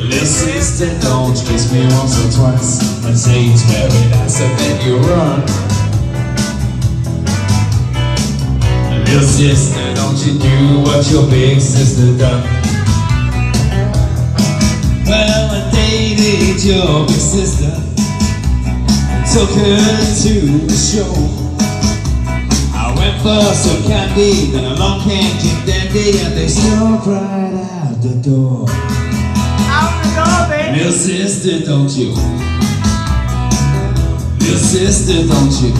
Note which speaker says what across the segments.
Speaker 1: Little sister, don't you kiss me once or twice and say it's very nice and then you run. Little sister, don't you do what your big sister done. Well, I dated your big sister and took her to the show. I went for some candy, then along came King Dandy, and they stalked right out the door.
Speaker 2: Out the door, baby.
Speaker 1: Little sister, don't you? Little sister, don't you?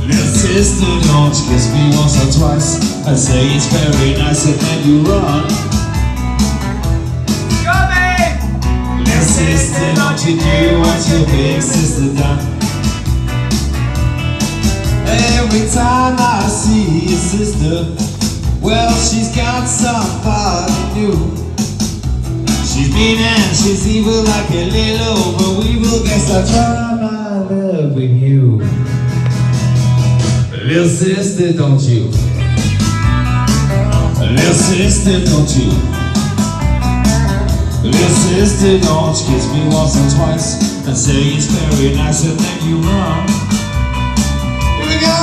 Speaker 1: Little sister, don't you kiss me once or twice and say it's very nice and then you run.
Speaker 2: Go, babe.
Speaker 1: Little sister, don't you do what your big sister done. Every time I see your sister, well, she's got somebody new. She's mean and she's evil like a little but weevil. Guess I try my love with you. Little sister, don't you? Little sister, don't you? Little sister, don't you kiss me once or twice and say it's very nice and then you run. Here we go!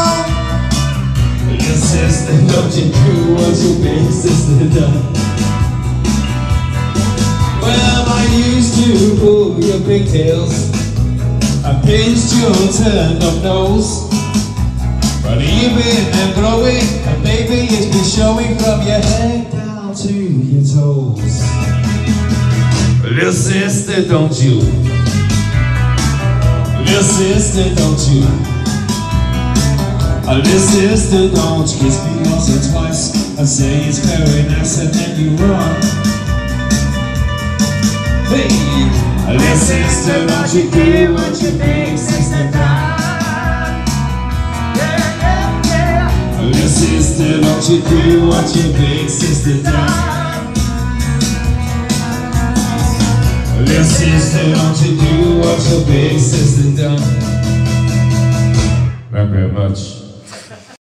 Speaker 1: Little sister, don't you do what your big sister done. Well, I used to pull your pigtails, I pinched your turned up nose, but you've been growing, and baby it's been showing from your head down to your toes. Little sister, don't you? Little sister, don't you? Little sister, don't you kiss me once or twice and say it's very nice and then you run. Hey, little sister, don't you do what your big sister done?
Speaker 2: Yeah, yeah, yeah.
Speaker 1: Little sister, don't you do what your big sister done? Little sister, don't you do what your big sister done? Thank you very much.